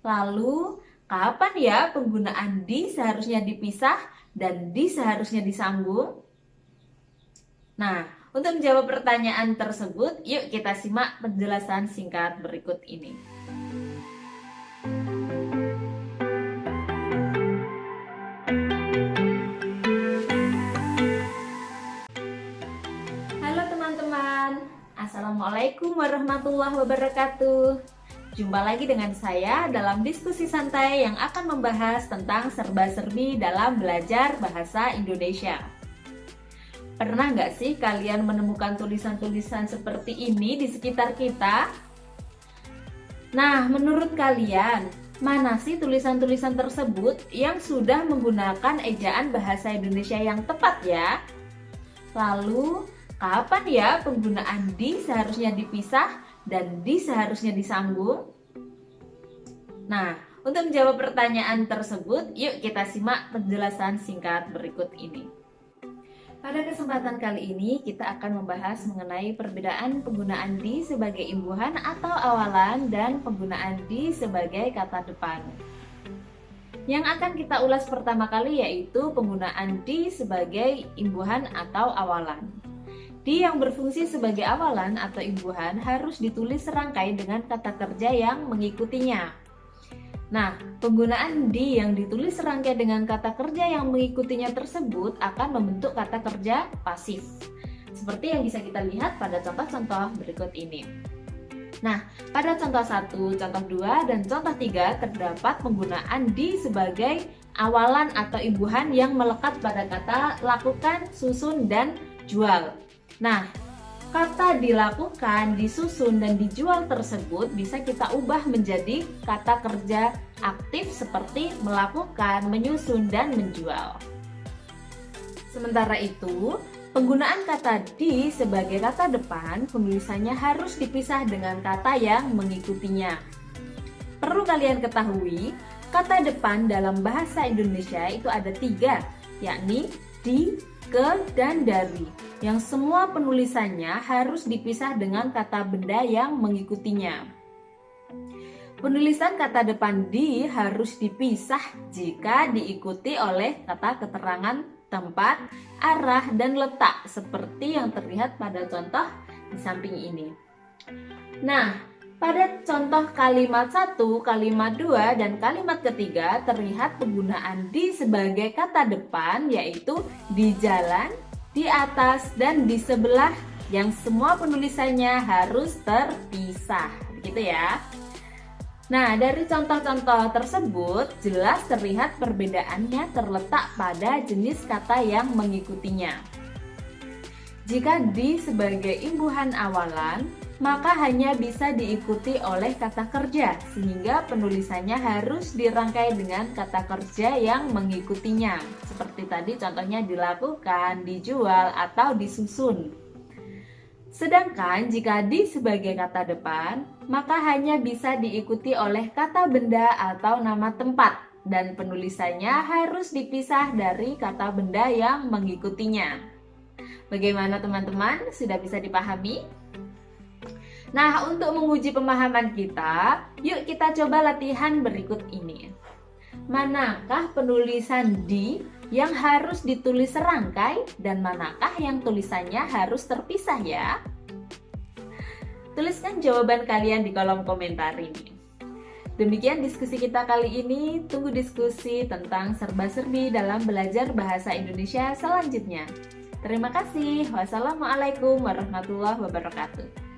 Lalu, kapan ya penggunaan di seharusnya dipisah dan di seharusnya disambung? Nah, untuk menjawab pertanyaan tersebut, yuk kita simak penjelasan singkat berikut ini. Halo teman-teman, Assalamualaikum warahmatullahi wabarakatuh. Jumpa lagi dengan saya dalam diskusi santai yang akan membahas tentang serba-serbi dalam belajar bahasa Indonesia. Pernah nggak sih kalian menemukan tulisan-tulisan seperti ini di sekitar kita? Nah, menurut kalian, mana sih tulisan-tulisan tersebut yang sudah menggunakan ejaan bahasa Indonesia yang tepat ya? Lalu, kapan ya penggunaan di seharusnya dipisah dan di seharusnya disambung? Nah, untuk menjawab pertanyaan tersebut, yuk kita simak penjelasan singkat berikut ini. Pada kesempatan kali ini, kita akan membahas mengenai perbedaan penggunaan di sebagai imbuhan atau awalan dan penggunaan di sebagai kata depan. Yang akan kita ulas pertama kali yaitu penggunaan di sebagai imbuhan atau awalan. Di yang berfungsi sebagai awalan atau imbuhan harus ditulis serangkai dengan kata kerja yang mengikutinya. Nah, penggunaan di yang ditulis serangkai dengan kata kerja yang mengikutinya tersebut akan membentuk kata kerja pasif. Seperti yang bisa kita lihat pada contoh-contoh berikut ini. Nah, pada contoh 1, contoh 2, dan contoh 3 terdapat penggunaan di sebagai awalan atau imbuhan yang melekat pada kata lakukan, susun, dan jual. Nah, kata dilakukan, disusun, dan dijual tersebut bisa kita ubah menjadi kata kerja aktif seperti melakukan, menyusun, dan menjual. Sementara itu, penggunaan kata di sebagai kata depan, penulisannya harus dipisah dengan kata yang mengikutinya. Perlu kalian ketahui, kata depan dalam bahasa Indonesia itu ada 3, yakni di, ke, dan dari, yang semua penulisannya harus dipisah dengan kata benda yang mengikutinya. Penulisan kata depan di harus dipisah jika diikuti oleh kata keterangan tempat, arah, dan letak seperti yang terlihat pada contoh di samping ini. Nah, pada contoh kalimat 1, kalimat 2, dan kalimat ketiga terlihat penggunaan di sebagai kata depan yaitu di jalan, di atas, dan di sebelah yang semua penulisannya harus terpisah. Begitu ya. Nah, dari contoh-contoh tersebut jelas terlihat perbedaannya terletak pada jenis kata yang mengikutinya. Jika di sebagai imbuhan awalan, maka hanya bisa diikuti oleh kata kerja, sehingga penulisannya harus dirangkai dengan kata kerja yang mengikutinya. Seperti tadi contohnya dilakukan, dijual, atau disusun. Sedangkan jika di sebagai kata depan, maka hanya bisa diikuti oleh kata benda atau nama tempat, dan penulisannya harus dipisah dari kata benda yang mengikutinya. Bagaimana teman-teman? Sudah bisa dipahami? Nah, untuk menguji pemahaman kita, yuk kita coba latihan berikut ini. Manakah penulisan di yang harus ditulis serangkai dan manakah yang tulisannya harus terpisah ya? Tuliskan jawaban kalian di kolom komentar ini. Demikian diskusi kita kali ini. Tunggu diskusi tentang serba-serbi dalam belajar bahasa Indonesia selanjutnya. Terima kasih. Wassalamualaikum warahmatullahi wabarakatuh.